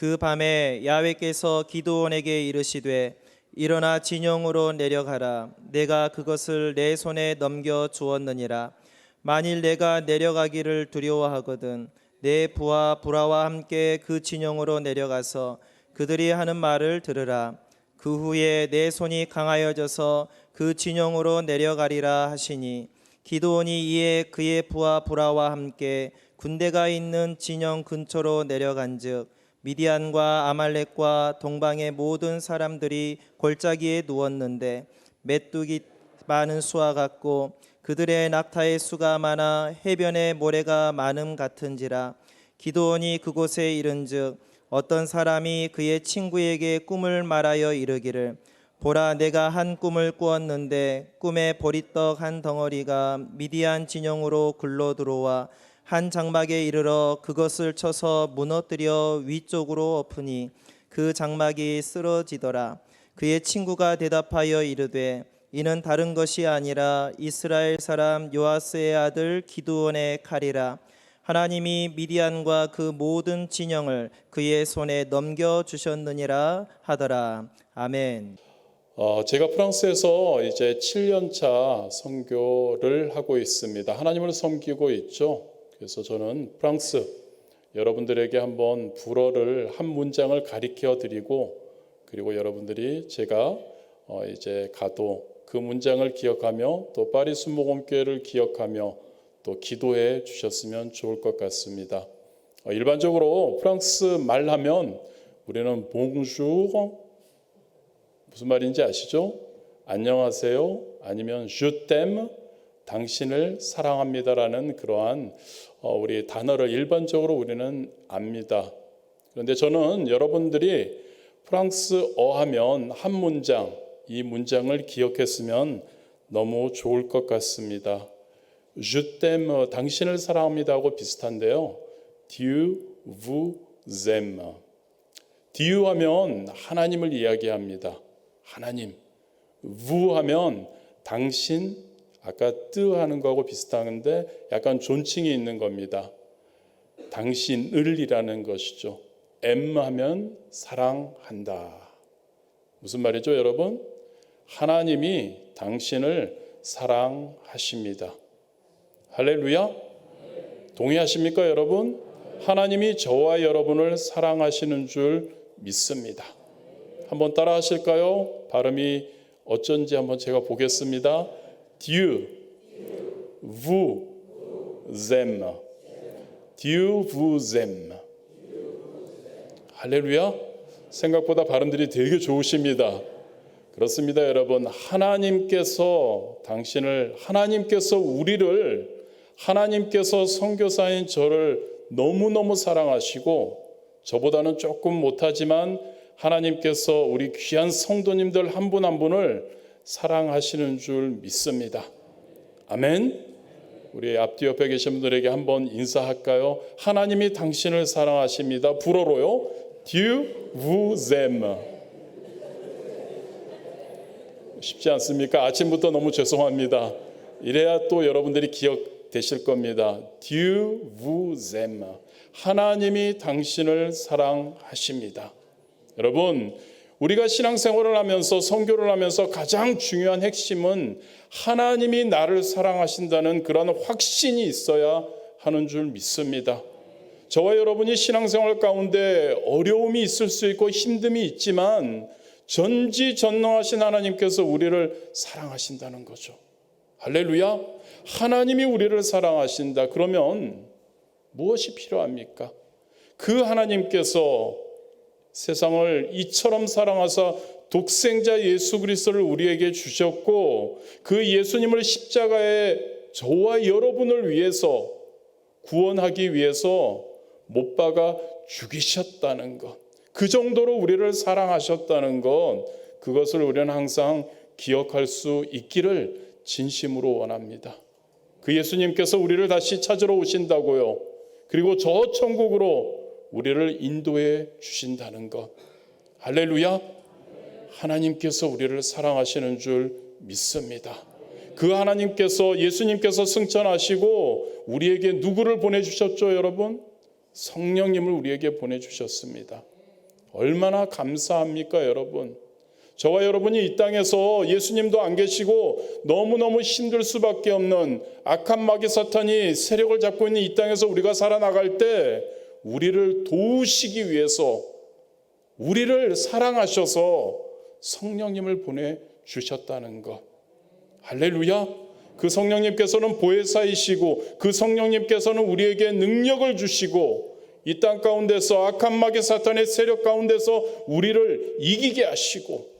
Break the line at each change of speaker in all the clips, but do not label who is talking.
그 밤에 야훼께서 기드온에게 이르시되 일어나 진영으로 내려가라. 내가 그것을 내 손에 넘겨 주었느니라. 만일 내가 내려가기를 두려워하거든 내 부하 브라와 함께 그 진영으로 내려가서 그들이 하는 말을 들으라. 그 후에 내 손이 강하여져서 그 진영으로 내려가리라 하시니 기드온이 이에 그의 부하 브라와 함께 군대가 있는 진영 근처로 내려간즉 미디안과 아말렉과 동방의 모든 사람들이 골짜기에 누웠는데 메뚜기 많은 수와 같고 그들의 낙타의 수가 많아 해변의 모래가 많음 같은지라. 기드온이 그곳에 이른즉 어떤 사람이 그의 친구에게 꿈을 말하여 이르기를 보라, 내가 한 꿈을 꾸었는데 꿈에 보리떡 한 덩어리가 미디안 진영으로 굴러 들어와 한 장막에 이르러 그것을 쳐서 무너뜨려 위쪽으로 엎으니 그 장막이 쓰러지더라. 그의 친구가 대답하여 이르되 이는 다른 것이 아니라 이스라엘 사람 요아스의 아들 기드온의 칼이라. 하나님이 미디안과 그 모든 진영을 그의 손에 넘겨주셨느니라 하더라. 아멘.
제가 프랑스에서 이제 7년차 선교를 하고 있습니다. 하나님을 섬기고 있죠. 그래서 저는 프랑스 여러분들에게 한번 불어를 한 문장을 가르쳐 드리고, 그리고 여러분들이 제가 이제 가도 그 문장을 기억하며 또 파리 순복음교회를 기억하며 또 기도해 주셨으면 좋을 것 같습니다. 일반적으로 프랑스 말하면 우리는 봉주르, 무슨 말인지 아시죠? 안녕하세요, 아니면 je t'aime, 당신을 사랑합니다라는 그러한 우리 단어를 일반적으로 우리는 압니다. 그런데 저는 여러분들이 프랑스어 하면 한 문장, 이 문장을 기억했으면 너무 좋을 것 같습니다. Je t'aime, 당신을 사랑합니다 하고 비슷한데요. Dieu vous aime. Dieu 하면 하나님을 이야기합니다. 하나님. vous 하면 당신, 아까 뜨 하는 거하고 비슷한데 약간 존칭이 있는 겁니다. 당신을이라는 것이죠. aime 하면 사랑한다. 무슨 말이죠, 여러분? 하나님이 당신을 사랑하십니다. 할렐루야. 동의하십니까, 여러분? 하나님이 저와 여러분을 사랑하시는 줄 믿습니다. 한번 따라 하실까요? 발음이 어쩐지 한번 제가 보겠습니다. Dieu vous aime. Dieu vous aime. 할렐루야. 생각보다 발음들이 되게 좋으십니다. 그렇습니다, 여러분. 하나님께서 당신을, 하나님께서 우리를, 하나님께서 선교사인 저를 너무너무 사랑하시고, 저보다는 조금 못하지만 하나님께서 우리 귀한 성도님들 한 분 한 분을 사랑하시는 줄 믿습니다. 아멘. 우리 앞뒤 옆에 계신 분들에게 한번 인사할까요? 하나님이 당신을 사랑하십니다. 불어로요. Dieu vous aime. 쉽지 않습니까? 아침부터 너무 죄송합니다. 이래야 또 여러분들이 기억되실 겁니다. Dieu vous aime. 하나님이 당신을 사랑하십니다. 여러분, 우리가 신앙생활을 하면서 선교를 하면서 가장 중요한 핵심은 하나님이 나를 사랑하신다는 그런 확신이 있어야 하는 줄 믿습니다. 저와 여러분이 신앙생활 가운데 어려움이 있을 수 있고 힘듦이 있지만 전지전능하신 하나님께서 우리를 사랑하신다는 거죠. 할렐루야. 하나님이 우리를 사랑하신다. 그러면 무엇이 필요합니까? 그 하나님께서 세상을 이처럼 사랑하사 독생자 예수 그리스도를 우리에게 주셨고, 그 예수님을 십자가에 저와 여러분을 위해서 구원하기 위해서 못 박아 죽이셨다는 것, 그 정도로 우리를 사랑하셨다는 것, 그것을 우리는 항상 기억할 수 있기를 진심으로 원합니다. 그 예수님께서 우리를 다시 찾으러 오신다고요. 그리고 저 천국으로 우리를 인도해 주신다는 것. 할렐루야. 하나님께서 우리를 사랑하시는 줄 믿습니다. 그 하나님께서, 예수님께서 승천하시고 우리에게 누구를 보내주셨죠, 여러분? 성령님을 우리에게 보내주셨습니다. 얼마나 감사합니까, 여러분? 저와 여러분이 이 땅에서 예수님도 안 계시고 너무너무 힘들 수밖에 없는 악한 마귀 사탄이 세력을 잡고 있는 이 땅에서 우리가 살아나갈 때 우리를 도우시기 위해서, 우리를 사랑하셔서 성령님을 보내주셨다는 것. 할렐루야. 그 성령님께서는 보혜사이시고 그 성령님께서는 우리에게 능력을 주시고 이 땅 가운데서 악한 마귀 사탄의 세력 가운데서 우리를 이기게 하시고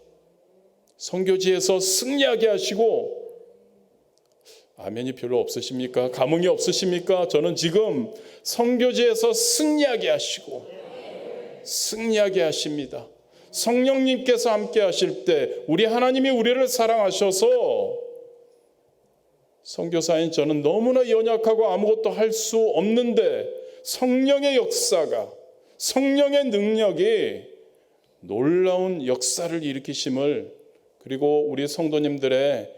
선교지에서 승리하게 하시고, 아멘이 별로 없으십니까? 감흥이 없으십니까? 저는 지금 선교지에서 승리하게 하시고 승리하게 하십니다. 성령님께서 함께 하실 때 우리 하나님이 우리를 사랑하셔서, 선교사인 저는 너무나 연약하고 아무것도 할 수 없는데 성령의 역사가, 성령의 능력이 놀라운 역사를 일으키심을, 그리고 우리 성도님들의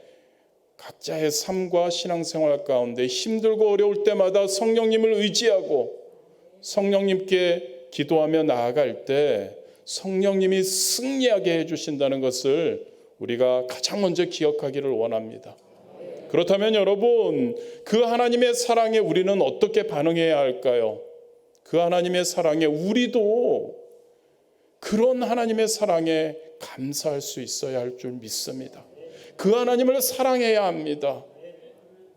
각자의 삶과 신앙생활 가운데 힘들고 어려울 때마다 성령님을 의지하고 성령님께 기도하며 나아갈 때 성령님이 승리하게 해주신다는 것을 우리가 가장 먼저 기억하기를 원합니다. 그렇다면 여러분, 그 하나님의 사랑에 우리는 어떻게 반응해야 할까요? 그 하나님의 사랑에 우리도 그런 하나님의 사랑에 감사할 수 있어야 할 줄 믿습니다. 그 하나님을 사랑해야 합니다.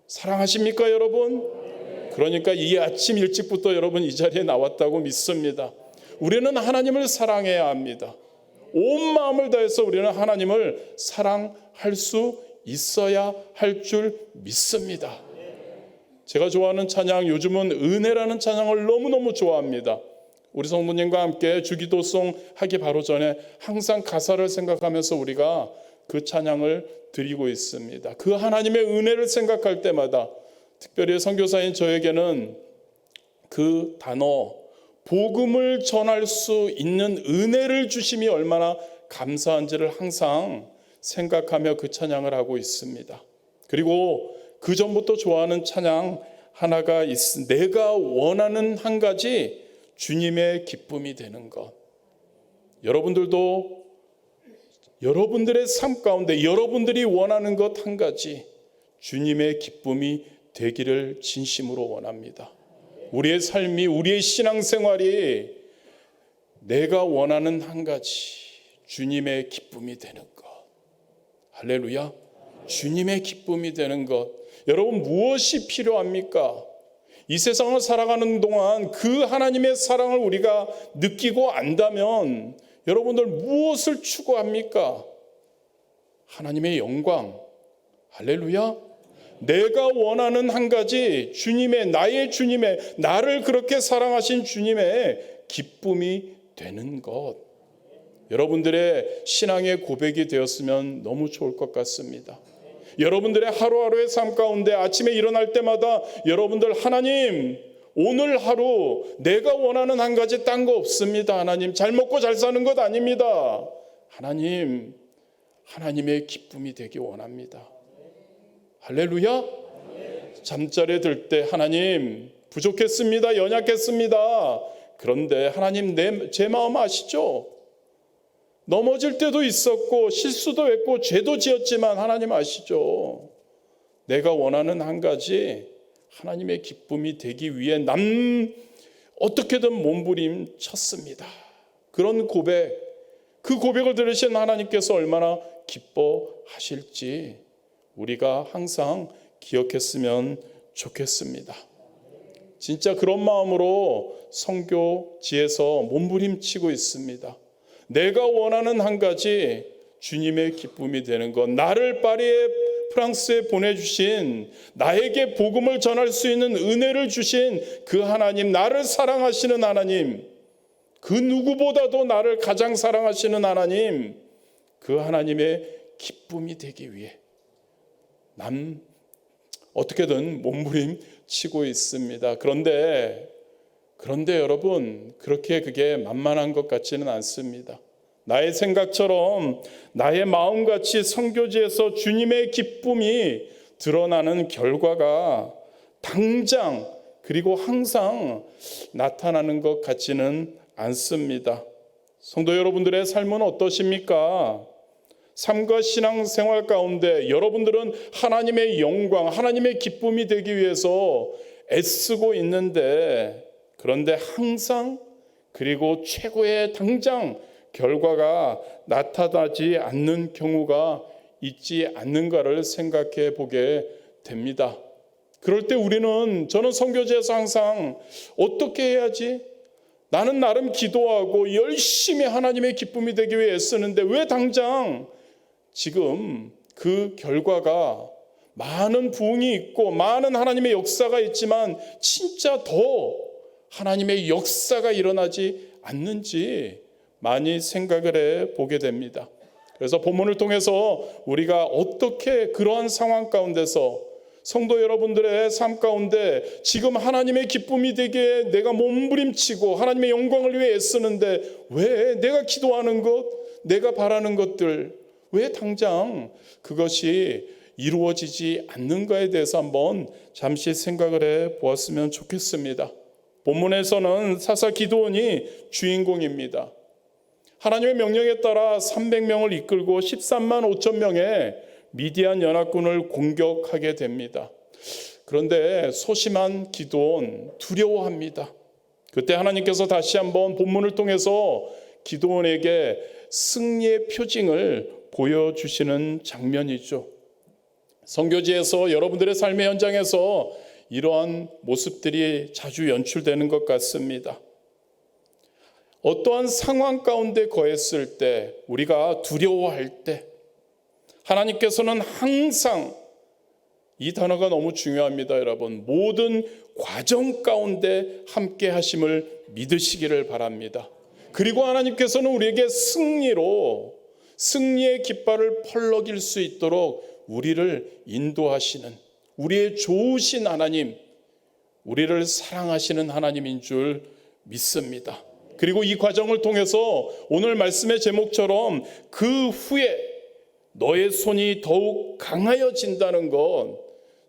사랑하십니까, 여러분? 그러니까 이 아침 일찍부터 여러분 이 자리에 나왔다고 믿습니다. 우리는 하나님을 사랑해야 합니다. 온 마음을 다해서 우리는 하나님을 사랑할 수 있어야 할 줄 믿습니다. 제가 좋아하는 찬양, 요즘은 은혜라는 찬양을 너무너무 좋아합니다. 우리 성도님과 함께 주기도송 하기 바로 전에 항상 가사를 생각하면서 우리가 그 찬양을 드리고 있습니다. 그 하나님의 은혜를 생각할 때마다, 특별히 선교사인 저에게는 그 단어, 복음을 전할 수 있는 은혜를 주심이 얼마나 감사한지를 항상 생각하며 그 찬양을 하고 있습니다. 그리고 그 전부터 좋아하는 찬양 하나가 있습니다. 내가 원하는 한 가지, 주님의 기쁨이 되는 것. 여러분들도 여러분들의 삶 가운데 여러분들이 원하는 것 한 가지, 주님의 기쁨이 되기를 진심으로 원합니다. 우리의 삶이, 우리의 신앙생활이 내가 원하는 한 가지, 주님의 기쁨이 되는 것. 할렐루야. 주님의 기쁨이 되는 것. 여러분, 무엇이 필요합니까? 이 세상을 살아가는 동안 그 하나님의 사랑을 우리가 느끼고 안다면 여러분들 무엇을 추구합니까? 하나님의 영광. 할렐루야. 내가 원하는 한 가지, 주님의, 나의 주님의, 나를 그렇게 사랑하신 주님의 기쁨이 되는 것. 여러분들의 신앙의 고백이 되었으면 너무 좋을 것 같습니다. 여러분들의 하루하루의 삶 가운데 아침에 일어날 때마다 여러분들, 하나님, 오늘 하루 내가 원하는 한 가지 딴 거 없습니다. 하나님, 잘 먹고 잘 사는 것 아닙니다. 하나님, 하나님의 기쁨이 되기 원합니다. 할렐루야. 잠자리에 들 때 하나님, 부족했습니다. 연약했습니다. 그런데 하나님, 제 마음 아시죠? 넘어질 때도 있었고 실수도 했고 죄도 지었지만 하나님 아시죠? 내가 원하는 한 가지, 하나님의 기쁨이 되기 위해 어떻게든 몸부림쳤습니다. 그런 고백, 그 고백을 들으신 하나님께서 얼마나 기뻐하실지 우리가 항상 기억했으면 좋겠습니다. 진짜 그런 마음으로 선교지에서 몸부림치고 있습니다. 내가 원하는 한 가지, 주님의 기쁨이 되는 것. 나를 파리에, 프랑스에 보내주신, 나에게 복음을 전할 수 있는 은혜를 주신 그 하나님, 나를 사랑하시는 하나님, 그 누구보다도 나를 가장 사랑하시는 하나님, 그 하나님의 기쁨이 되기 위해 어떻게든 몸부림치고 있습니다. 그런데 여러분, 그게 만만한 것 같지는 않습니다. 나의 생각처럼, 나의 마음같이 선교지에서 주님의 기쁨이 드러나는 결과가 당장, 그리고 항상 나타나는 것 같지는 않습니다. 성도 여러분들의 삶은 어떠십니까? 삶과 신앙생활 가운데 여러분들은 하나님의 영광, 하나님의 기쁨이 되기 위해서 애쓰고 있는데, 그런데 항상 그리고 최고의 당장 결과가 나타나지 않는 경우가 있지 않는가를 생각해 보게 됩니다. 그럴 때 저는 선교제에서 항상 어떻게 해야지? 나는 나름 기도하고 열심히 하나님의 기쁨이 되기 위해 애쓰는데 왜 당장 지금 그 결과가 많은 부흥이 있고 많은 하나님의 역사가 있지만 진짜 더 하나님의 역사가 일어나지 않는지 많이 생각을 해 보게 됩니다. 그래서 본문을 통해서 우리가 어떻게 그러한 상황 가운데서 성도 여러분들의 삶 가운데 지금 하나님의 기쁨이 되기에 내가 몸부림치고 하나님의 영광을 위해 애쓰는데 왜 내가 기도하는 것, 내가 바라는 것들 왜 당장 그것이 이루어지지 않는가에 대해서 한번 잠시 생각을 해 보았으면 좋겠습니다. 본문에서는 사사 기드온이 주인공입니다. 하나님의 명령에 따라 300명을 이끌고 13만 5천 명의 미디안 연합군을 공격하게 됩니다. 그런데 소심한 기드온 두려워합니다. 그때 하나님께서 다시 한번 본문을 통해서 기드온에게 승리의 표징을 보여주시는 장면이죠. 선교지에서 여러분들의 삶의 현장에서 이러한 모습들이 자주 연출되는 것 같습니다. 어떠한 상황 가운데 거했을 때, 우리가 두려워할 때 하나님께서는 항상, 이 단어가 너무 중요합니다, 여러분. 모든 과정 가운데 함께 하심을 믿으시기를 바랍니다. 그리고 하나님께서는 우리에게 승리의 깃발을 펄럭일 수 있도록 우리를 인도하시는, 우리의 좋으신 하나님, 우리를 사랑하시는 하나님인 줄 믿습니다. 그리고 이 과정을 통해서 오늘 말씀의 제목처럼 그 후에 너의 손이 더욱 강하여진다는 건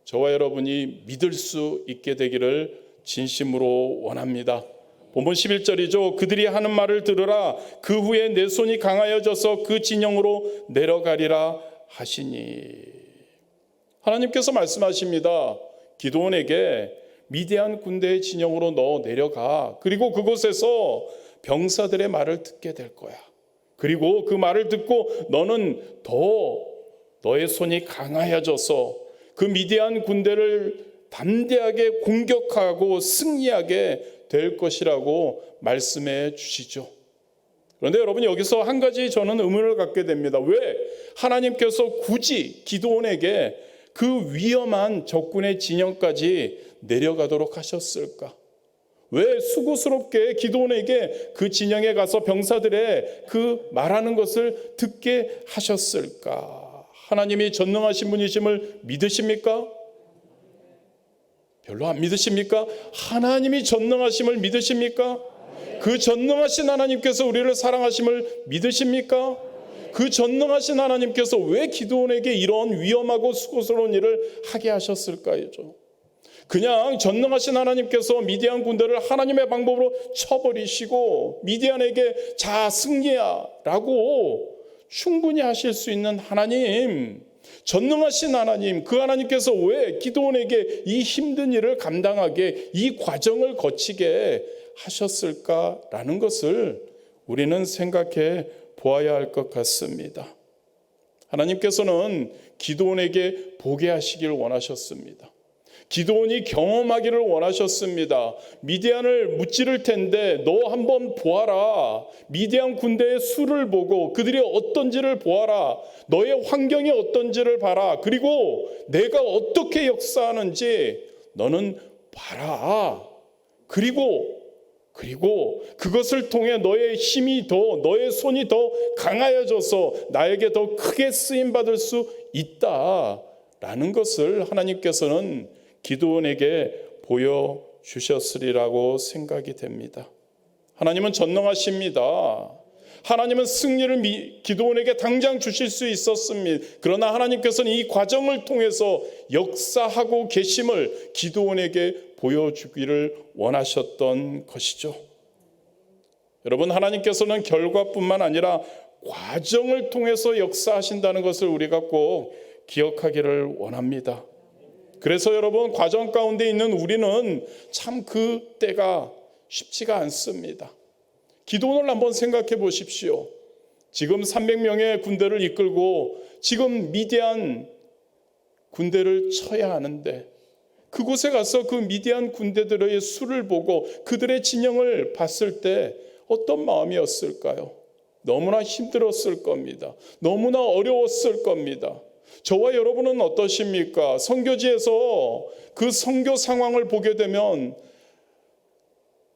저와 여러분이 믿을 수 있게 되기를 진심으로 원합니다. 본문 11절이죠. 그들이 하는 말을 들으라. 그 후에 내 손이 강하여져서 그 진영으로 내려가리라 하시니. 하나님께서 말씀하십니다. 기드온에게 미디안 군대의 진영으로 너 내려가. 그리고 그곳에서 병사들의 말을 듣게 될 거야. 그리고 그 말을 듣고 너는 더 너의 손이 강하여져서 그 미디안 군대를 담대하게 공격하고 승리하게 될 것이라고 말씀해 주시죠. 그런데 여러분, 여기서 한 가지 저는 의문을 갖게 됩니다. 왜 하나님께서 굳이 기드온에게 그 위험한 적군의 진영까지 내려가도록 하셨을까? 왜 수고스럽게 기드온에게 그 진영에 가서 병사들의 그 말하는 것을 듣게 하셨을까? 하나님이 전능하신 분이심을 믿으십니까? 별로 안 믿으십니까? 하나님이 전능하심을 믿으십니까? 그 전능하신 하나님께서 우리를 사랑하심을 믿으십니까? 그 전능하신 하나님께서 왜 기드온에게 이런 위험하고 수고스러운 일을 하게 하셨을까요? 그냥 전능하신 하나님께서 미디안 군대를 하나님의 방법으로 쳐버리시고 미디안에게 자 승리야 라고 충분히 하실 수 있는 하나님, 전능하신 하나님, 그 하나님께서 왜 기드온에게 이 힘든 일을 감당하게, 이 과정을 거치게 하셨을까라는 것을 우리는 생각해 보아야 할 것 같습니다. 하나님께서는 기드온에게 보게 하시길 원하셨습니다. 기드온이 경험하기를 원하셨습니다. 미디안을 무찌를 텐데 너 한번 보아라. 미디안 군대의 수를 보고 그들이 어떤지를 보아라. 너의 환경이 어떤지를 봐라. 그리고 내가 어떻게 역사하는지 너는 봐라. 그리고 그것을 통해 너의 힘이 너의 손이 더 강하여져서 나에게 더 크게 쓰임받을 수 있다라는 것을 하나님께서는 기드온에게 보여주셨으리라고 생각이 됩니다. 하나님은 전능하십니다. 하나님은 승리를 기드온에게 당장 주실 수 있었습니다. 그러나 하나님께서는 이 과정을 통해서 역사하고 계심을 기드온에게 보여주기를 원하셨던 것이죠. 여러분, 하나님께서는 결과뿐만 아니라 과정을 통해서 역사하신다는 것을 우리가 꼭 기억하기를 원합니다. 그래서 여러분, 과정 가운데 있는 우리는 참 그 때가 쉽지가 않습니다. 기도원을 한번 생각해 보십시오. 지금 300명의 군대를 이끌고 지금 미디안 군대를 쳐야 하는데, 그곳에 가서 그 미디안 군대들의 수를 보고 그들의 진영을 봤을 때 어떤 마음이었을까요? 너무나 힘들었을 겁니다. 너무나 어려웠을 겁니다. 저와 여러분은 어떠십니까? 선교지에서 그 선교 상황을 보게 되면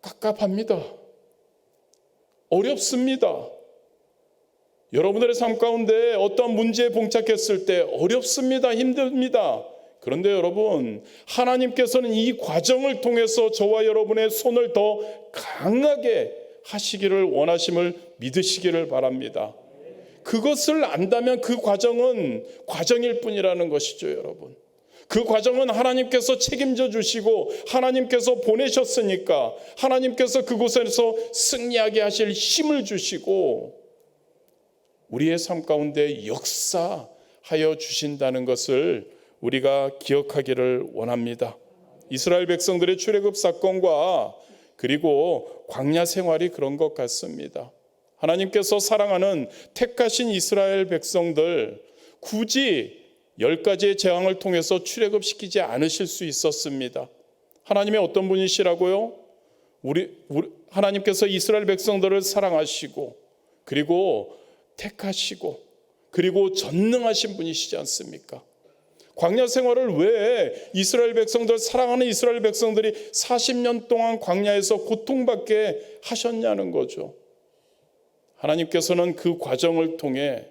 갑갑합니다. 어렵습니다. 여러분들의 삶 가운데 어떤 문제에 봉착했을 때 어렵습니다. 힘듭니다. 그런데 여러분, 하나님께서는 이 과정을 통해서 저와 여러분의 손을 더 강하게 하시기를 원하심을 믿으시기를 바랍니다. 그것을 안다면 그 과정은 과정일 뿐이라는 것이죠, 여러분. 그 과정은 하나님께서 책임져 주시고 하나님께서 보내셨으니까 하나님께서 그곳에서 승리하게 하실 힘을 주시고 우리의 삶 가운데 역사하여 주신다는 것을 우리가 기억하기를 원합니다. 이스라엘 백성들의 출애굽 사건과 그리고 광야 생활이 그런 것 같습니다. 하나님께서 사랑하는 택하신 이스라엘 백성들 굳이 10가지의 재앙을 통해서 출애굽시키지 않으실 수 있었습니다. 하나님의 어떤 분이시라고요? 하나님께서 이스라엘 백성들을 사랑하시고 그리고 택하시고 그리고 전능하신 분이시지 않습니까? 광야 생활을 왜 이스라엘 백성들, 사랑하는 이스라엘 백성들이 40년 동안 광야에서 고통받게 하셨냐는 거죠. 하나님께서는 그 과정을 통해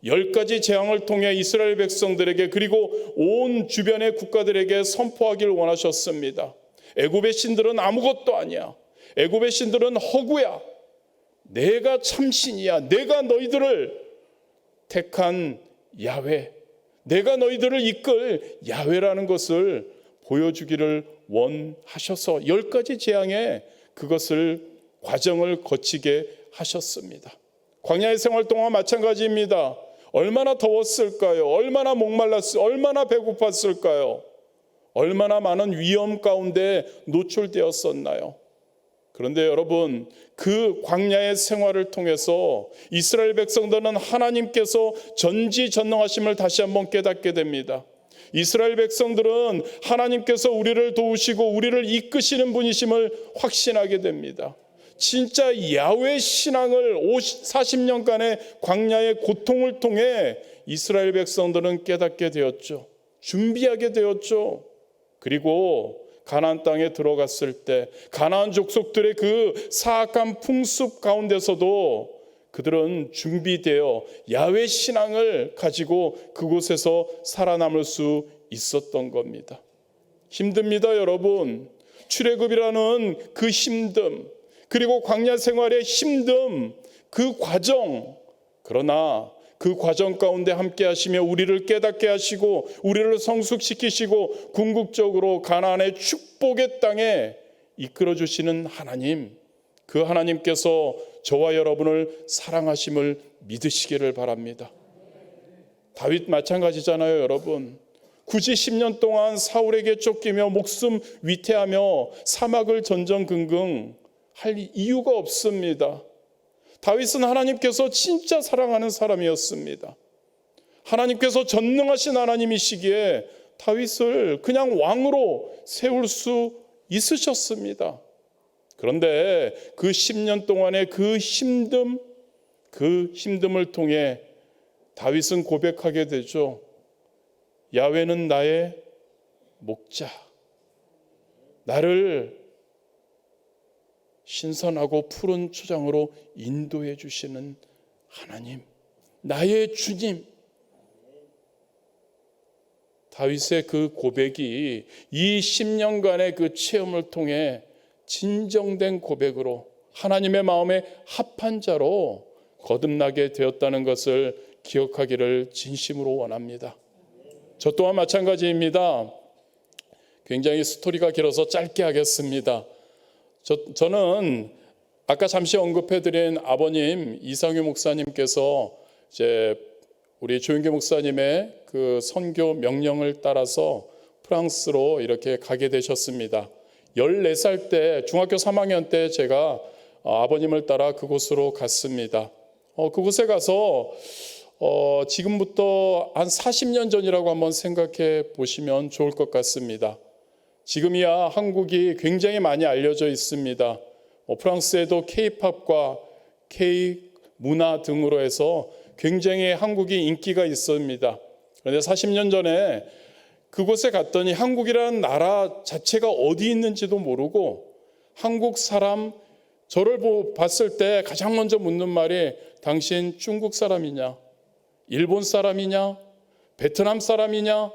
10가지 재앙을 통해 이스라엘 백성들에게 그리고 온 주변의 국가들에게 선포하기를 원하셨습니다. 애굽의 신들은 아무것도 아니야. 애굽의 신들은 허구야. 내가 참신이야. 내가 너희들을 택한 야훼, 내가 너희들을 이끌 야훼라는 것을 보여주기를 원하셔서 10가지 재앙에 그것을 과정을 거치게 하셨습니다. 광야의 생활 동안 마찬가지입니다. 얼마나 더웠을까요? 얼마나 목말랐을까요? 얼마나 배고팠을까요? 얼마나 많은 위험 가운데 노출되었었나요? 그런데 여러분, 그 광야의 생활을 통해서 이스라엘 백성들은 하나님께서 전지전능하심을 다시 한번 깨닫게 됩니다. 이스라엘 백성들은 하나님께서 우리를 도우시고 우리를 이끄시는 분이심을 확신하게 됩니다. 진짜 야훼 신앙을 40년간의 광야의 고통을 통해 이스라엘 백성들은 깨닫게 되었죠. 준비하게 되었죠. 그리고 가나안 땅에 들어갔을 때 가나안 족속들의 그 사악한 풍습 가운데서도 그들은 준비되어 야훼 신앙을 가지고 그곳에서 살아남을 수 있었던 겁니다. 힘듭니다, 여러분. 출애굽이라는 그 힘듦, 그리고 광야 생활의 힘듦, 그 과정, 그러나 그 과정 가운데 함께 하시며 우리를 깨닫게 하시고 우리를 성숙시키시고 궁극적으로 가나안의 축복의 땅에 이끌어 주시는 하나님, 그 하나님께서 저와 여러분을 사랑하심을 믿으시기를 바랍니다. 다윗 마찬가지잖아요, 여러분. 굳이 10년 동안 사울에게 쫓기며 목숨 위태하며 사막을 전전긍긍 할 이유가 없습니다. 다윗은 하나님께서 진짜 사랑하는 사람이었습니다. 하나님께서 전능하신 하나님이시기에 다윗을 그냥 왕으로 세울 수 있으셨습니다. 그런데 그 10년 동안의 그 힘듦을 통해 다윗은 고백하게 되죠. 야훼는 나의 목자, 나를 신선하고 푸른 초장으로 인도해 주시는 하나님, 나의 주님. 다윗의 그 고백이 이 10년간의 그 체험을 통해 진정된 고백으로 하나님의 마음에 합한 자로 거듭나게 되었다는 것을 기억하기를 진심으로 원합니다. 저 또한 마찬가지입니다. 굉장히 스토리가 길어서 짧게 하겠습니다. 저는 아까 잠시 언급해드린 아버님 이상규 목사님께서 이제 우리 조윤규 목사님의 그 선교 명령을 따라서 프랑스로 이렇게 가게 되셨습니다. 14살 때 중학교 3학년 때 제가 아버님을 따라 그곳으로 갔습니다. 그곳에 가서 지금부터 한 40년 전이라고 한번 생각해 보시면 좋을 것 같습니다. 지금이야 한국이 굉장히 많이 알려져 있습니다. 프랑스에도 K-팝과 K-문화 등으로 해서 굉장히 한국이 인기가 있습니다. 그런데 40년 전에 그곳에 갔더니 한국이라는 나라 자체가 어디 있는지도 모르고 한국 사람, 저를 봤을 때 가장 먼저 묻는 말이 당신 중국 사람이냐? 일본 사람이냐? 베트남 사람이냐?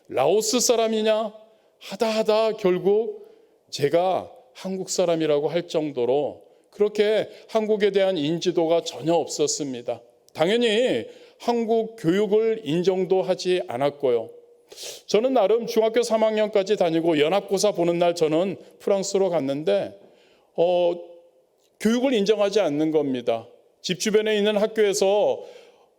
라오스 사람이냐? 하다 결국 제가 한국 사람이라고 할 정도로 그렇게 한국에 대한 인지도가 전혀 없었습니다. 당연히 한국 교육을 인정도 하지 않았고요. 저는 나름 중학교 3학년까지 다니고 연합고사 보는 날 저는 프랑스로 갔는데 교육을 인정하지 않는 겁니다. 집 주변에 있는 학교에서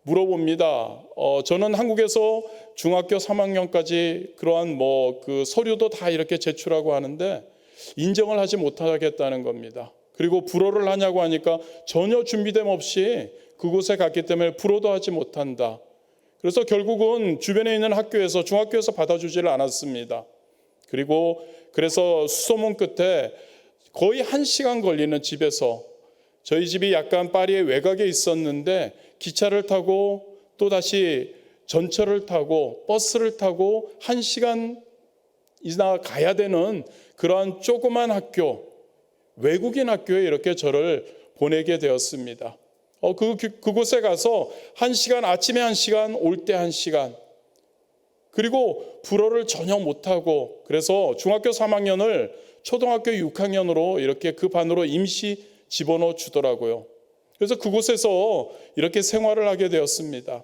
물어봅니다. 저는 한국에서 중학교 3학년까지 그러한 그 서류도 다 이렇게 제출하고 하는데 인정을 하지 못하겠다는 겁니다. 그리고 불어를 하냐고 하니까 전혀 준비됨 없이 그곳에 갔기 때문에 불어도 하지 못한다. 그래서 결국은 주변에 있는 학교에서 중학교에서 받아주지를 않았습니다. 그리고 그래서 수소문 끝에 거의 1시간 걸리는 집에서 저희 집이 약간 파리의 외곽에 있었는데 기차를 타고 또 다시 전철을 타고 버스를 타고 1시간이나 가야 되는 그러한 조그만 학교, 외국인 학교에 이렇게 저를 보내게 되었습니다. 그곳에 가서 1시간, 아침에 1시간, 올 때 1시간, 그리고 불어를 전혀 못하고 그래서 중학교 3학년을 초등학교 6학년으로 이렇게 그 반으로 임시 집어넣어 주더라고요. 그래서 그곳에서 이렇게 생활을 하게 되었습니다.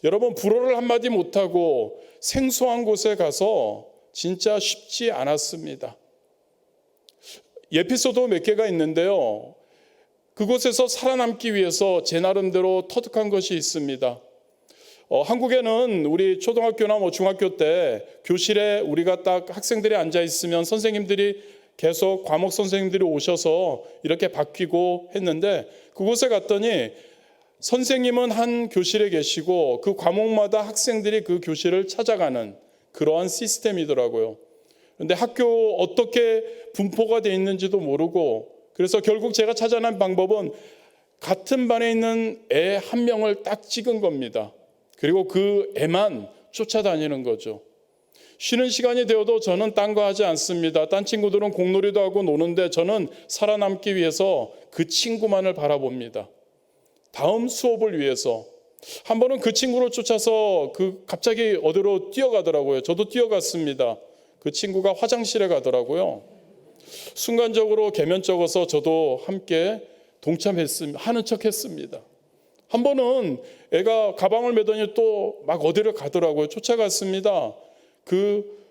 여러분, 불어를 한마디 못하고 생소한 곳에 가서 진짜 쉽지 않았습니다. 에피소드 몇 개가 있는데요. 그곳에서 살아남기 위해서 제 나름대로 터득한 것이 있습니다. 한국에는 우리 초등학교나 중학교 때 교실에 우리가 딱 학생들이 앉아 있으면 선생님들이 계속 과목 선생님들이 오셔서 이렇게 바뀌고 했는데 그곳에 갔더니 선생님은 한 교실에 계시고 그 과목마다 학생들이 그 교실을 찾아가는 그러한 시스템이더라고요. 그런데 학교 어떻게 분포가 되어 있는지도 모르고 그래서 결국 제가 찾아낸 방법은 같은 반에 있는 애 한 명을 딱 찍은 겁니다. 그리고 그 애만 쫓아다니는 거죠. 쉬는 시간이 되어도 저는 딴 거 하지 않습니다. 딴 친구들은 공놀이도 하고 노는데 저는 살아남기 위해서 그 친구만을 바라봅니다. 다음 수업을 위해서. 한 번은 그 친구를 쫓아서 갑자기 어디로 뛰어가더라고요. 저도 뛰어갔습니다. 그 친구가 화장실에 가더라고요. 순간적으로 계면적어서 저도 함께 동참했습니다. 하는 척 했습니다. 한 번은 애가 가방을 메더니 또 막 어디를 가더라고요. 쫓아갔습니다. 그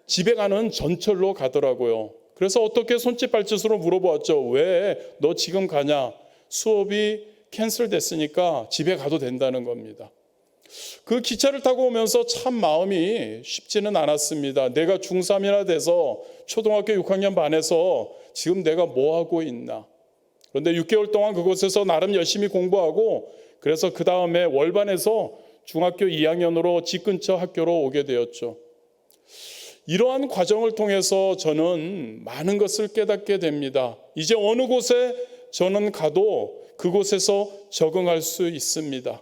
집에 가는 전철로 가더라고요. 그래서 어떻게 손짓 발짓으로 물어보았죠. 왜 너 지금 가냐? 수업이 캔슬됐으니까 집에 가도 된다는 겁니다. 그 기차를 타고 오면서 참 마음이 쉽지는 않았습니다. 내가 중3이나 돼서 초등학교 6학년 반에서 지금 내가 뭐 하고 있나. 그런데 6개월 동안 그곳에서 나름 열심히 공부하고 그래서 그 다음에 월반에서 중학교 2학년으로 집 근처 학교로 오게 되었죠. 이러한 과정을 통해서 저는 많은 것을 깨닫게 됩니다. 이제 어느 곳에 저는 가도 그곳에서 적응할 수 있습니다.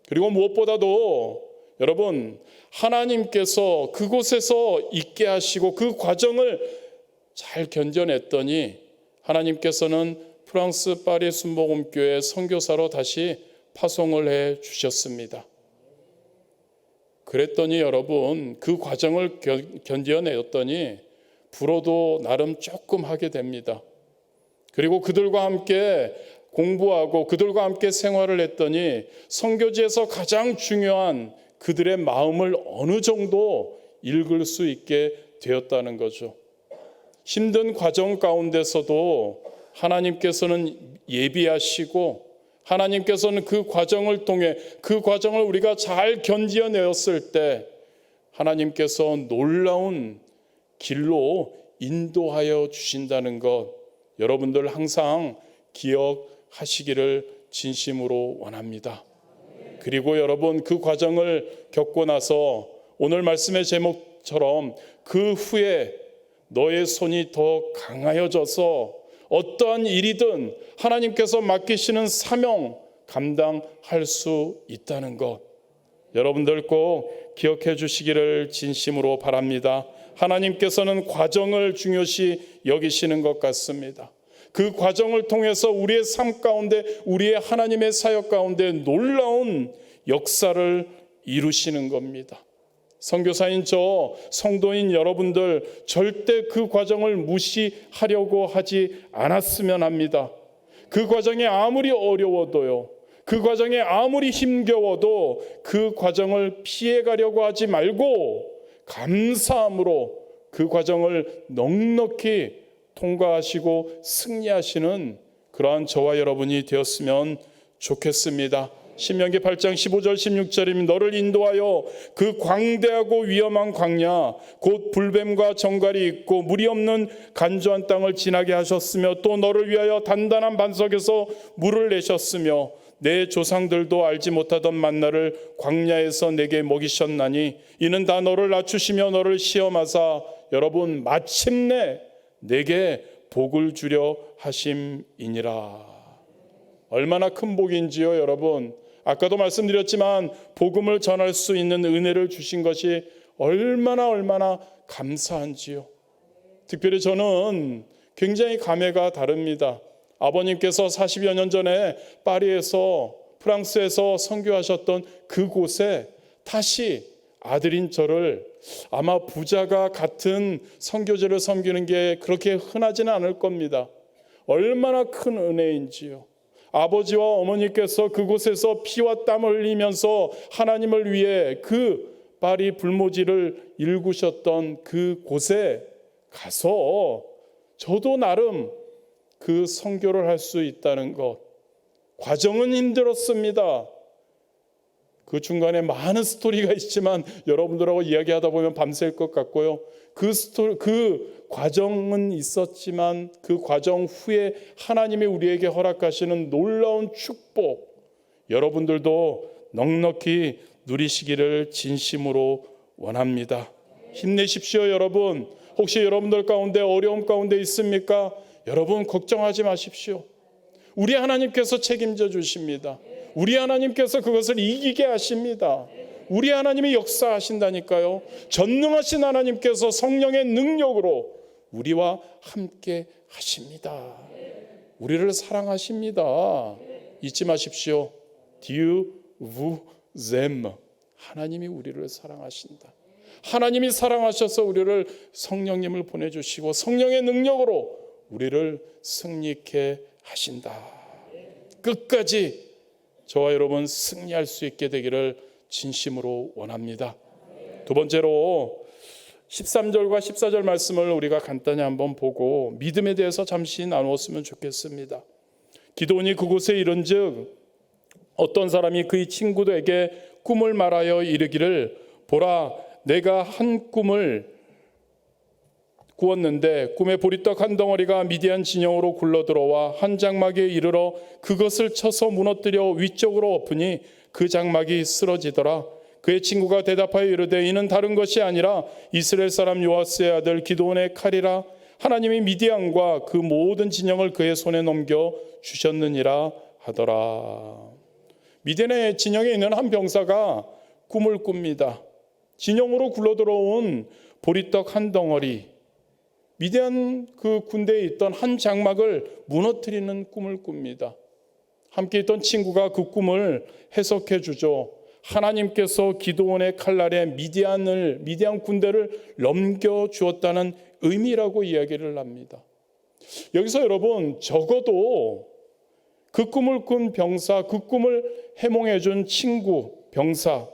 그리고 무엇보다도 여러분, 하나님께서 그곳에서 있게 하시고 그 과정을 잘 견뎌냈더니 하나님께서는 프랑스 파리 순복음교회 선교사로 다시 파송을 해 주셨습니다. 그랬더니 여러분, 그 과정을 견뎌냈더니 불어도 나름 조금 하게 됩니다. 그리고 그들과 함께 공부하고 그들과 함께 생활을 했더니 선교지에서 가장 중요한 그들의 마음을 어느 정도 읽을 수 있게 되었다는 거죠. 힘든 과정 가운데서도 하나님께서는 예비하시고 하나님께서는 그 과정을 통해 그 과정을 우리가 잘 견디어내었을 때 하나님께서 놀라운 길로 인도하여 주신다는 것, 여러분들 항상 기억하시기를 진심으로 원합니다. 그리고 여러분, 그 과정을 겪고 나서 오늘 말씀의 제목처럼 그 후에 너의 손이 더 강하여져서 어떠한 일이든 하나님께서 맡기시는 사명 감당할 수 있다는 것, 여러분들 꼭 기억해 주시기를 진심으로 바랍니다. 하나님께서는 과정을 중요시 여기시는 것 같습니다. 그 과정을 통해서 우리의 삶 가운데, 우리의 하나님의 사역 가운데 놀라운 역사를 이루시는 겁니다. 선교사인 저, 성도인 여러분들 절대 그 과정을 무시하려고 하지 않았으면 합니다. 그 과정이 아무리 어려워도요, 그 과정이 아무리 힘겨워도 그 과정을 피해가려고 하지 말고 감사함으로 그 과정을 넉넉히 통과하시고 승리하시는 그러한 저와 여러분이 되었으면 좋겠습니다. 신명기 8장 15절 16절입니다. 너를 인도하여 그 광대하고 위험한 광야 곧 불뱀과 정갈이 있고 물이 없는 간조한 땅을 지나게 하셨으며 또 너를 위하여 단단한 반석에서 물을 내셨으며 내 조상들도 알지 못하던 만나를 광야에서 내게 먹이셨나니 이는 다 너를 낮추시며 너를 시험하사 여러분 마침내 내게 복을 주려 하심이니라. 얼마나 큰 복인지요, 여러분. 아까도 말씀드렸지만 복음을 전할 수 있는 은혜를 주신 것이 얼마나 감사한지요. 특별히 저는 굉장히 감회가 다릅니다. 아버님께서 40여 년 전에 파리에서, 프랑스에서 선교하셨던 그곳에 다시 아들인 저를, 아마 부자가 같은 선교지를 섬기는 게 그렇게 흔하지는 않을 겁니다. 얼마나 큰 은혜인지요. 아버지와 어머니께서 그곳에서 피와 땀을 흘리면서 하나님을 위해 그 파리 불모지를 일구셨던 그 곳에 가서 저도 나름 그 선교를 할 수 있다는 것, 과정은 힘들었습니다. 그 중간에 많은 스토리가 있지만 여러분들하고 이야기하다 보면 밤샐 것 같고요. 그 과정은 있었지만 그 과정 후에 하나님이 우리에게 허락하시는 놀라운 축복, 여러분들도 넉넉히 누리시기를 진심으로 원합니다. 힘내십시오, 여러분. 혹시 여러분들 가운데 어려움 가운데 있습니까? 여러분 걱정하지 마십시오. 우리 하나님께서 책임져 주십니다. 우리 하나님께서 그것을 이기게 하십니다. 우리 하나님이 역사하신다니까요. 전능하신 하나님께서 성령의 능력으로 우리와 함께 하십니다. 우리를 사랑하십니다. 잊지 마십시오. Dieu vous aime. 하나님이 우리를 사랑하신다. 하나님이 사랑하셔서 우리를 성령님을 보내주시고 성령의 능력으로 우리를 승리케 하신다. 끝까지 저와 여러분 승리할 수 있게 되기를 진심으로 원합니다. 두 번째로 13절과 14절 말씀을 우리가 간단히 한번 보고 믿음에 대해서 잠시 나누었으면 좋겠습니다. 기드온이 그곳에 이른즉 어떤 사람이 그의 친구들에게 꿈을 말하여 이르기를 보라 내가 한 꿈을 꾸었는데 꿈에 보리떡 한 덩어리가 미디안 진영으로 굴러들어와 한 장막에 이르러 그것을 쳐서 무너뜨려 위쪽으로 엎으니 그 장막이 쓰러지더라. 그의 친구가 대답하여 이르되 이는 다른 것이 아니라 이스라엘 사람 요아스의 아들 기드온의 칼이라. 하나님이 미디안과 그 모든 진영을 그의 손에 넘겨 주셨느니라 하더라. 미디안의 진영에 있는 한 병사가 꿈을 꿉니다. 진영으로 굴러들어온 보리떡 한 덩어리, 미디안 그 군대에 있던 한 장막을 무너뜨리는 꿈을 꿉니다. 함께 있던 친구가 그 꿈을 해석해 주죠. 하나님께서 기드온의 칼날에 미디안 군대를 넘겨 주었다는 의미라고 이야기를 합니다. 여기서 여러분 적어도 그 꿈을 꾼 병사, 그 꿈을 해몽해 준 친구, 병사,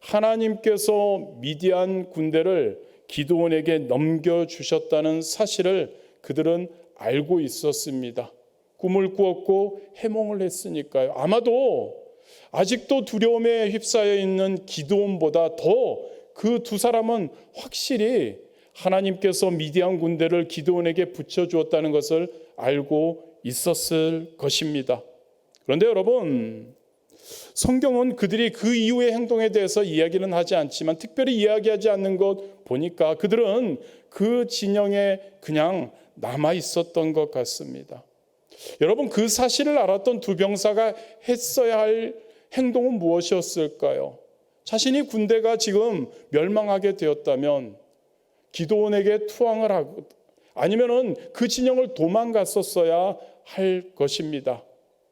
하나님께서 미디안 군대를 기드온에게 넘겨주셨다는 사실을 그들은 알고 있었습니다. 꿈을 꾸었고 해몽을 했으니까요. 아마도 아직도 두려움에 휩싸여 있는 기드온보다 더 그 두 사람은 확실히 하나님께서 미디안 군대를 기드온에게 붙여주었다는 것을 알고 있었을 것입니다. 그런데 여러분, 성경은 그들이 그 이후의 행동에 대해서 이야기는 하지 않지만, 특별히 이야기하지 않는 것 보니까 그들은 그 진영에 그냥 남아 있었던 것 같습니다. 여러분, 그 사실을 알았던 두 병사가 했어야 할 행동은 무엇이었을까요? 자신이 군대가 지금 멸망하게 되었다면 기드온에게 투항을 하고 아니면은 그 진영을 도망갔었어야 할 것입니다.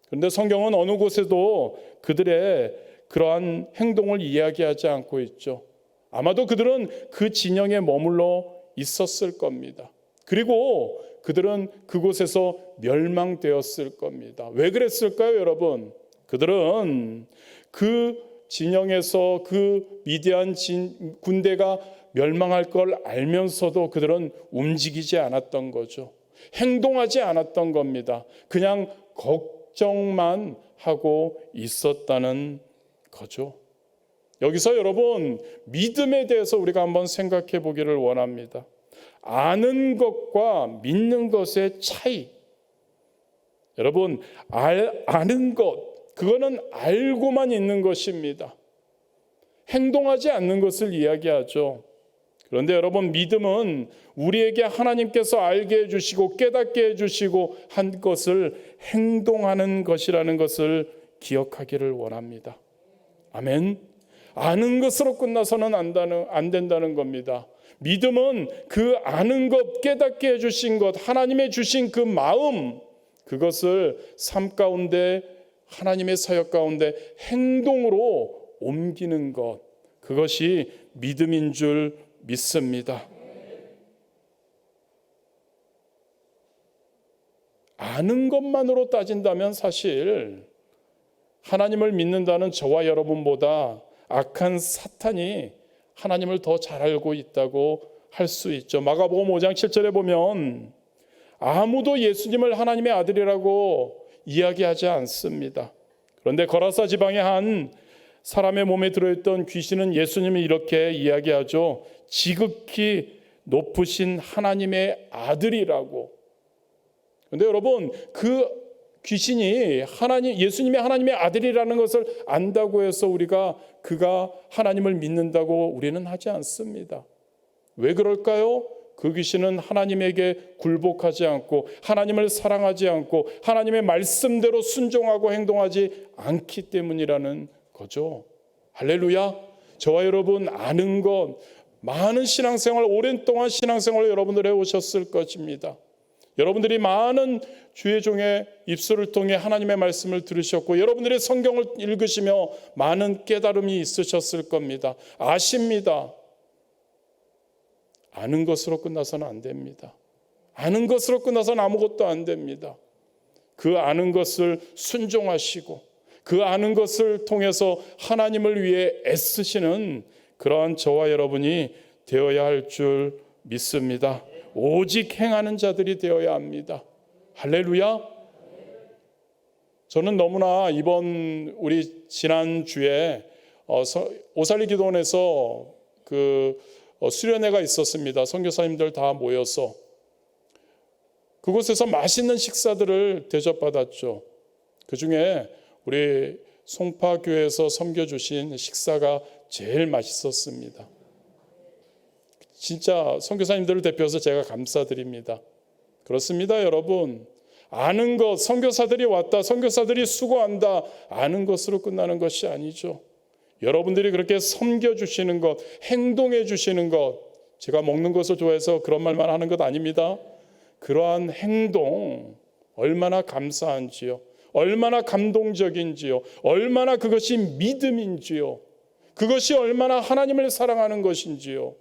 그런데 성경은 어느 곳에도 그들의 그러한 행동을 이야기하지 않고 있죠. 아마도 그들은 그 진영에 머물러 있었을 겁니다. 그리고 그들은 그곳에서 멸망되었을 겁니다. 왜 그랬을까요, 여러분? 그들은 그 진영에서 그 미디안 군대가 멸망할 걸 알면서도 그들은 움직이지 않았던 거죠. 행동하지 않았던 겁니다. 그냥 걱정만 하고 있었다는 거죠. 여기서 여러분, 믿음에 대해서 우리가 한번 생각해 보기를 원합니다. 아는 것과 믿는 것의 차이. 여러분, 아는 것, 그거는 알고만 있는 것입니다. 행동하지 않는 것을 이야기하죠. 그런데 여러분, 믿음은 우리에게 하나님께서 알게 해주시고 깨닫게 해주시고 한 것을 행동하는 것이라는 것을 기억하기를 원합니다. 아멘. 아는 것으로 끝나서는 안 된다는 겁니다. 믿음은 그 아는 것, 깨닫게 해주신 것, 하나님의 주신 그 마음, 그것을 삶 가운데, 하나님의 사역 가운데 행동으로 옮기는 것, 그것이 믿음인 줄 믿습니다. 아는 것만으로 따진다면 사실 하나님을 믿는다는 저와 여러분보다 악한 사탄이 하나님을 더 잘 알고 있다고 할 수 있죠. 마가복음 5장 7절에 보면 아무도 예수님을 하나님의 아들이라고 이야기하지 않습니다. 그런데 거라사 지방의 한 사람의 몸에 들어있던 귀신은 예수님이 이렇게 이야기하죠. 지극히 높으신 하나님의 아들이라고. 그런데 여러분, 그 귀신이 예수님이 하나님의 아들이라는 것을 안다고 해서 우리가 그가 하나님을 믿는다고 우리는 하지 않습니다. 왜 그럴까요? 그 귀신은 하나님에게 굴복하지 않고 하나님을 사랑하지 않고 하나님의 말씀대로 순종하고 행동하지 않기 때문이라는 거죠. 할렐루야. 저와 여러분 아는 것, 많은 신앙생활, 오랜 동안 신앙생활을 여러분들 해오셨을 것입니다. 여러분들이 많은 주의 종의 입술을 통해 하나님의 말씀을 들으셨고 여러분들의 성경을 읽으시며 많은 깨달음이 있으셨을 겁니다. 아십니다. 아는 것으로 끝나서는 안 됩니다. 아는 것으로 끝나서는 아무것도 안 됩니다. 그 아는 것을 순종하시고 그 아는 것을 통해서 하나님을 위해 애쓰시는 그러한 저와 여러분이 되어야 할 줄 믿습니다. 오직 행하는 자들이 되어야 합니다. 할렐루야. 저는 너무나 우리 지난주에 오살리 기도원에서 수련회가 있었습니다. 선교사님들 다 모여서 그곳에서 맛있는 식사들을 대접받았죠. 그중에 우리 송파교회에서 섬겨주신 식사가 제일 맛있었습니다. 진짜 선교사님들을 대표해서 제가 감사드립니다. 그렇습니다, 여러분. 아는 것, 선교사들이 왔다, 선교사들이 수고한다, 아는 것으로 끝나는 것이 아니죠. 여러분들이 그렇게 섬겨주시는 것, 행동해 주시는 것, 제가 먹는 것을 좋아해서 그런 말만 하는 것 아닙니다. 그러한 행동 얼마나 감사한지요, 얼마나 감동적인지요, 얼마나 그것이 믿음인지요, 그것이 얼마나 하나님을 사랑하는 것인지요.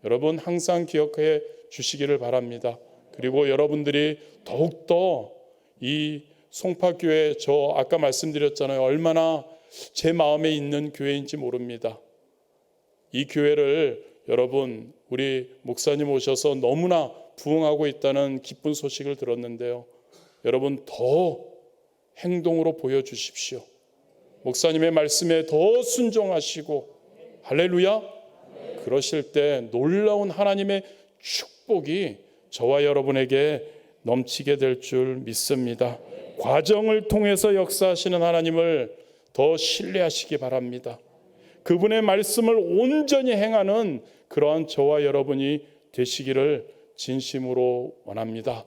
여러분 항상 기억해 주시기를 바랍니다. 그리고 여러분들이 더욱더 이 송파교회, 저 아까 말씀드렸잖아요. 얼마나 제 마음에 있는 교회인지 모릅니다. 이 교회를 여러분 우리 목사님 오셔서 너무나 부흥하고 있다는 기쁜 소식을 들었는데요. 여러분 더 행동으로 보여주십시오. 목사님의 말씀에 더 순종하시고 할렐루야. 그러실 때 놀라운 하나님의 축복이 저와 여러분에게 넘치게 될 줄 믿습니다. 과정을 통해서 역사하시는 하나님을 더 신뢰하시기 바랍니다. 그분의 말씀을 온전히 행하는 그러한 저와 여러분이 되시기를 진심으로 원합니다.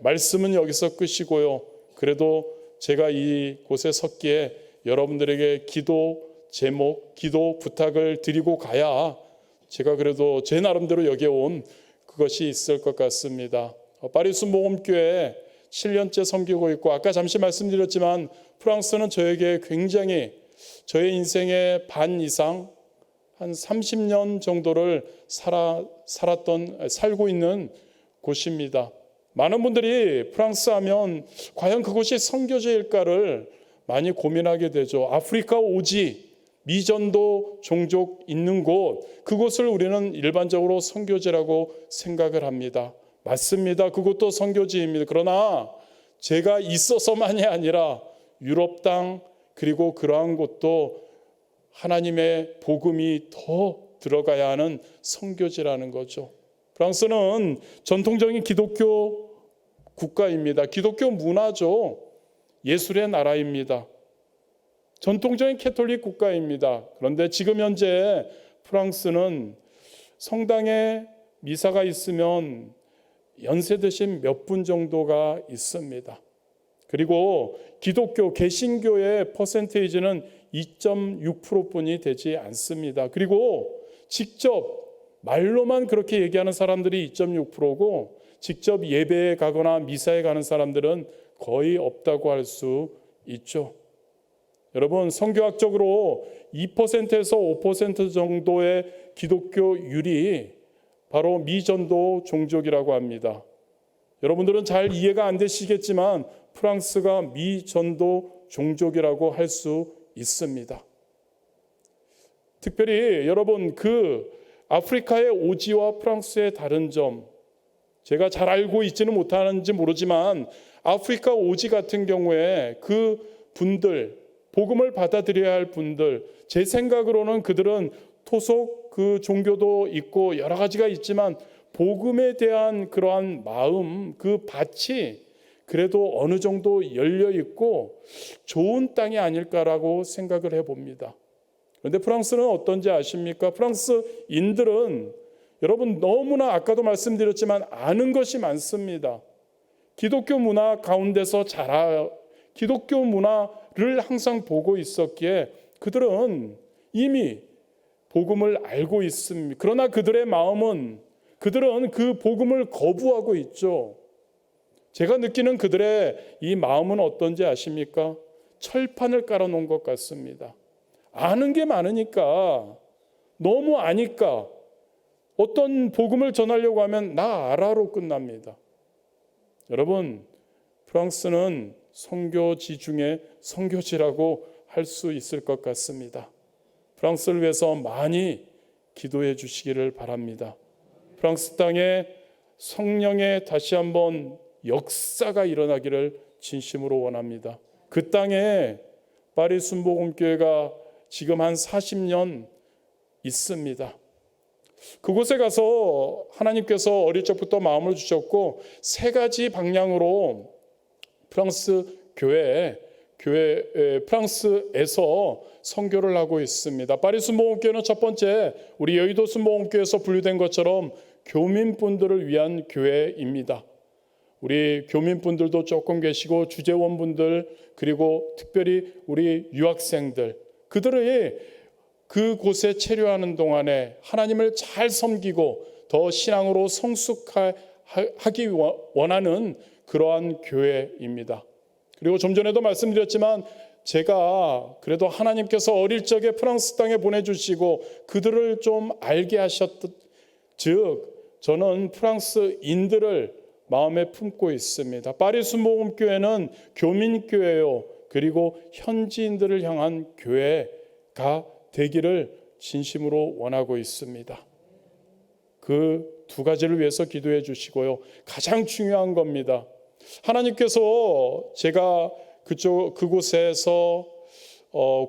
말씀은 여기서 끝이고요. 그래도 제가 이곳에 섰기에 여러분들에게 기도 제목, 기도 부탁을 드리고 가야 제가 그래도 제 나름대로 여기에 온 그것이 있을 것 같습니다. 파리 순복음교회 7년째 섬기고 있고 아까 잠시 말씀드렸지만 프랑스는 저에게 굉장히 저의 인생의 반 이상 한 30년 정도를 살고 있는 곳입니다. 많은 분들이 프랑스 하면 과연 그곳이 선교지일까를 많이 고민하게 되죠. 아프리카 오지 미전도 종족 있는 곳, 그곳을 우리는 일반적으로 선교지라고 생각을 합니다. 맞습니다. 그것도 선교지입니다. 그러나 제가 있어서만이 아니라 유럽 땅 그리고 그러한 곳도 하나님의 복음이 더 들어가야 하는 선교지라는 거죠. 프랑스는 전통적인 기독교 국가입니다. 기독교 문화죠. 예술의 나라입니다. 전통적인 캐톨릭 국가입니다. 그런데 지금 현재 프랑스는 성당에 미사가 있으면 연세 드신 몇 분 정도가 있습니다. 그리고 기독교 개신교의 퍼센테이지는 2.6%뿐이 되지 않습니다. 그리고 직접 말로만 그렇게 얘기하는 사람들이 2.6%고 직접 예배에 가거나 미사에 가는 사람들은 거의 없다고 할 수 있죠. 여러분 성교학적으로 2%에서 5% 정도의 기독교율이 바로 미전도 종족이라고 합니다. 여러분들은 잘 이해가 안 되시겠지만 프랑스가 미전도 종족이라고 할 수 있습니다. 특별히 여러분 그 아프리카의 오지와 프랑스의 다른 점 제가 잘 알고 있지는 못하는지 모르지만 아프리카 오지 같은 경우에 그 분들 복음을 받아들여야 할 분들 제 생각으로는 그들은 토속 그 종교도 있고 여러 가지가 있지만 복음에 대한 그러한 마음 그 밭이 그래도 어느 정도 열려 있고 좋은 땅이 아닐까라고 생각을 해봅니다. 그런데 프랑스는 어떤지 아십니까? 프랑스인들은 여러분 너무나 아까도 말씀드렸지만 아는 것이 많습니다. 기독교 문화 가운데서 기독교 문화를 항상 보고 있었기에 그들은 이미 복음을 알고 있습니다. 그러나 그들의 마음은 그들은 그 복음을 거부하고 있죠. 제가 느끼는 그들의 이 마음은 어떤지 아십니까? 철판을 깔아놓은 것 같습니다. 아는 게 많으니까 너무 아니까 어떤 복음을 전하려고 하면 나 알아로 끝납니다. 여러분 프랑스는 선교지 중에 선교지라고 할 수 있을 것 같습니다. 프랑스를 위해서 많이 기도해 주시기를 바랍니다. 프랑스 땅에 성령의 다시 한번 역사가 일어나기를 진심으로 원합니다. 그 땅에 파리 순복음교회가 지금 한 40년 있습니다. 그곳에 가서 하나님께서 어릴 적부터 마음을 주셨고 세 가지 방향으로 프랑스 프랑스에서 선교를 하고 있습니다. 파리 순복음교회는 첫 번째 우리 여의도 순복음교회에서 분류된 것처럼 교민분들을 위한 교회입니다. 우리 교민분들도 조금 계시고 주재원분들 그리고 특별히 우리 유학생들 그들의 그곳에 체류하는 동안에 하나님을 잘 섬기고 더 신앙으로 성숙하기 원하는 그러한 교회입니다. 그리고 좀 전에도 말씀드렸지만 제가 그래도 하나님께서 어릴 적에 프랑스 땅에 보내주시고 그들을 좀 알게 즉 저는 프랑스인들을 마음에 품고 있습니다. 파리 순복음교회는 교민교회요 그리고 현지인들을 향한 교회가 되기를 진심으로 원하고 있습니다. 그 두 가지를 위해서 기도해 주시고요. 가장 중요한 겁니다. 하나님께서 제가 그곳에서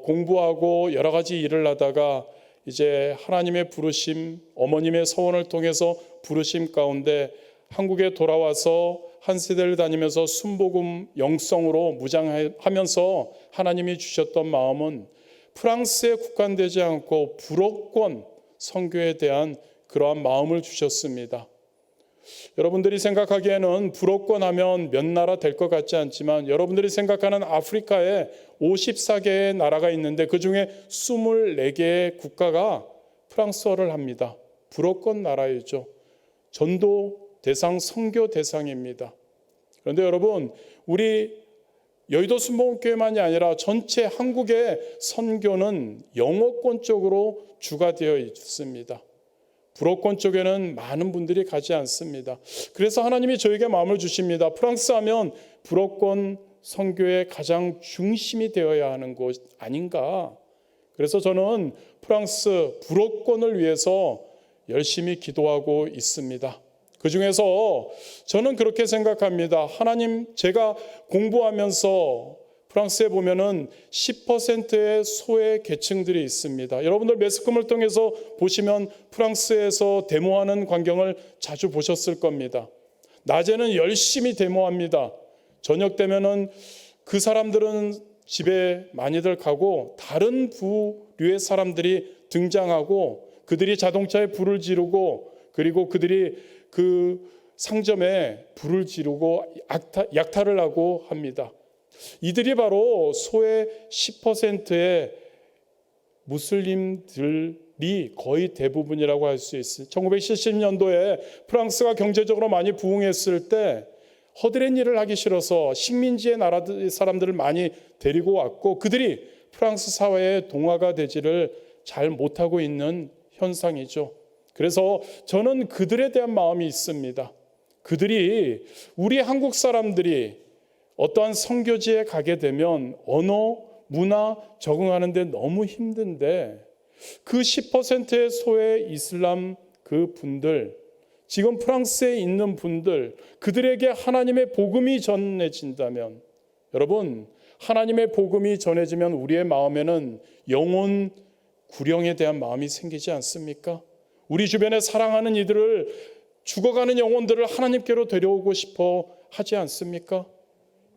공부하고 여러 가지 일을 하다가 이제 하나님의 부르심, 어머님의 서원을 통해서 부르심 가운데 한국에 돌아와서 한 세대를 다니면서 순복음 영성으로 무장하면서 하나님이 주셨던 마음은 프랑스에 국한되지 않고 불어권 선교에 대한 그러한 마음을 주셨습니다. 여러분들이 생각하기에는 불어권 하면 몇 나라 될 것 같지 않지만 여러분들이 생각하는 아프리카에 54개의 나라가 있는데 그중에 24개의 국가가 프랑스어를 합니다. 불어권 나라이죠. 전도 대상, 선교 대상입니다. 그런데 여러분, 우리 여의도 순복음교회만이 아니라 전체 한국의 선교는 영어권 쪽으로 주가 되어 있습니다. 불어권 쪽에는 많은 분들이 가지 않습니다. 그래서 하나님이 저에게 마음을 주십니다. 프랑스 하면 불어권 선교의 가장 중심이 되어야 하는 곳 아닌가. 그래서 저는 프랑스 불어권을 위해서 열심히 기도하고 있습니다. 그중에서 저는 그렇게 생각합니다. 하나님, 제가 공부하면서 프랑스에 보면은 10%의 소외 계층들이 있습니다. 여러분들 매스컴을 통해서 보시면 프랑스에서 데모하는 광경을 자주 보셨을 겁니다. 낮에는 열심히 데모합니다. 저녁 되면은 그 사람들은 집에 많이들 가고 다른 부류의 사람들이 등장하고 그들이 자동차에 불을 지르고 그리고 그들이 그 상점에 불을 지르고 약탈을 하고 합니다. 이들이 바로 소의 10%의 무슬림들이 거의 대부분이라고 할 수 있어요. 1970년도에 프랑스가 경제적으로 많이 부흥했을 때 허드렛 일을 하기 싫어서 식민지의 나라 사람들을 많이 데리고 왔고 그들이 프랑스 사회의 동화가 되지를 잘 못하고 있는 현상이죠. 그래서 저는 그들에 대한 마음이 있습니다. 그들이 우리 한국 사람들이 어떠한 선교지에 가게 되면 언어, 문화 적응하는데 너무 힘든데 그 10%의 소외 이슬람 그 분들, 지금 프랑스에 있는 분들, 그들에게 하나님의 복음이 전해진다면 여러분, 하나님의 복음이 전해지면 우리의 마음에는 영혼 구령에 대한 마음이 생기지 않습니까? 우리 주변에 사랑하는 이들을 죽어가는 영혼들을 하나님께로 데려오고 싶어 하지 않습니까?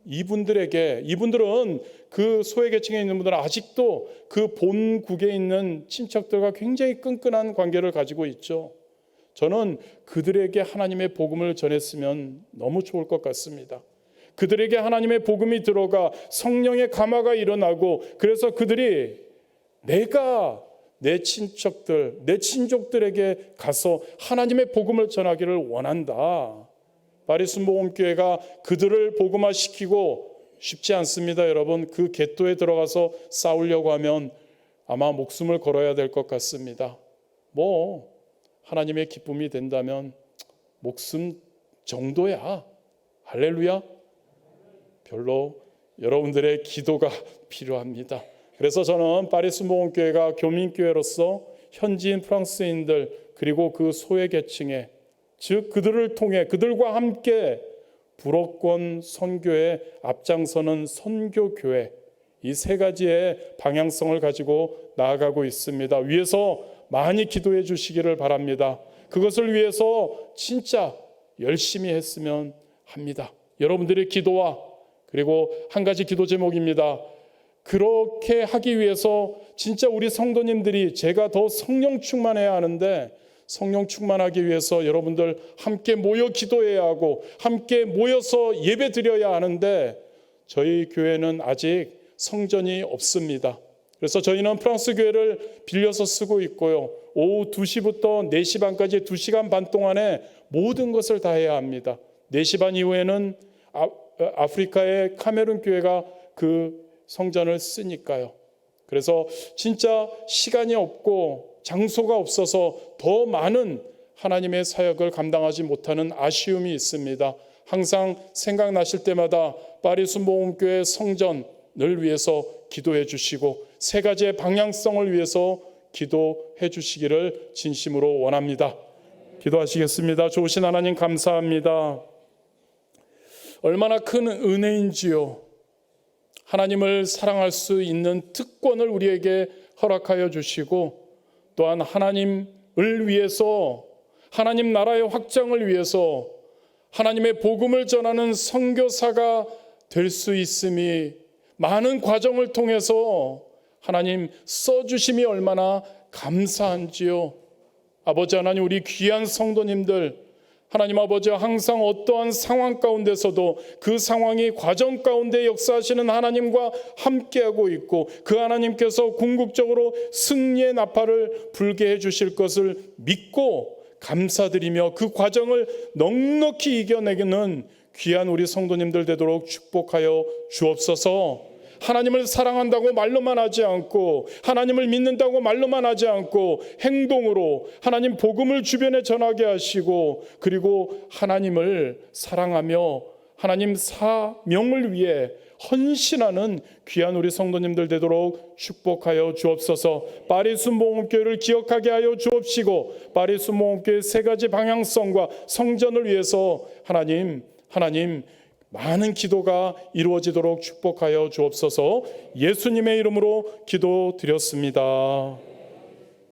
이분들은 그 소외계층에 있는 분들은 아직도 그 본국에 있는 친척들과 굉장히 끈끈한 관계를 가지고 있죠. 저는 그들에게 하나님의 복음을 전했으면 너무 좋을 것 같습니다. 그들에게 하나님의 복음이 들어가 성령의 감화가 일어나고 그래서 그들이 내가 내 친척들, 내 친족들에게 가서 하나님의 복음을 전하기를 원한다. 파리 순복음교회가 그들을 복음화시키고 쉽지 않습니다. 여러분, 그 겟토에 들어가서 싸우려고 하면 아마 목숨을 걸어야 될 것 같습니다. 하나님의 기쁨이 된다면 목숨 정도야. 할렐루야. 별로 여러분들의 기도가 필요합니다. 그래서 저는 파리 순복음교회가 교민교회로서 현지인 프랑스인들 그리고 그 소외계층에 즉 그들을 통해 그들과 함께 불어권 선교에 앞장서는 선교교회 이 세 가지의 방향성을 가지고 나아가고 있습니다. 위에서 많이 기도해 주시기를 바랍니다. 그것을 위해서 진짜 열심히 했으면 합니다. 여러분들의 기도와 그리고 한 가지 기도 제목입니다. 그렇게 하기 위해서 진짜 우리 성도님들이 제가 더 성령 충만해야 하는데 성령 충만하기 위해서 여러분들 함께 모여 기도해야 하고 함께 모여서 예배 드려야 하는데 저희 교회는 아직 성전이 없습니다. 그래서 저희는 프랑스 교회를 빌려서 쓰고 있고요. 오후 2시부터 4시 반까지 2시간 반 동안에 모든 것을 다 해야 합니다. 4시 반 이후에는 아프리카의 카메룬 교회가 그 성전을 쓰니까요. 그래서 진짜 시간이 없고 장소가 없어서 더 많은 하나님의 사역을 감당하지 못하는 아쉬움이 있습니다. 항상 생각나실 때마다 파리 순복음교회 성전을 위해서 기도해 주시고 세 가지의 방향성을 위해서 기도해 주시기를 진심으로 원합니다. 기도하시겠습니다. 좋으신 하나님 감사합니다. 얼마나 큰 은혜인지요. 하나님을 사랑할 수 있는 특권을 우리에게 허락하여 주시고 또한 하나님을 위해서 하나님 나라의 확장을 위해서 하나님의 복음을 전하는 선교사가 될 수 있음이 많은 과정을 통해서 하나님 써주심이 얼마나 감사한지요. 아버지 하나님, 우리 귀한 성도님들 하나님 아버지, 항상 어떠한 상황 가운데서도 그 상황이 과정 가운데 역사하시는 하나님과 함께하고 있고 그 하나님께서 궁극적으로 승리의 나팔을 불게 해주실 것을 믿고 감사드리며 그 과정을 넉넉히 이겨내는 귀한 우리 성도님들 되도록 축복하여 주옵소서. 하나님을 사랑한다고 말로만 하지 않고 하나님을 믿는다고 말로만 하지 않고 행동으로 하나님 복음을 주변에 전하게 하시고 그리고 하나님을 사랑하며 하나님 사명을 위해 헌신하는 귀한 우리 성도님들 되도록 축복하여 주옵소서. 파리 순복음교회를 기억하게 하여 주옵시고 파리 순복음교회 세 가지 방향성과 성전을 위해서 하나님 많은 기도가 이루어지도록 축복하여 주옵소서. 예수님의 이름으로 기도드렸습니다.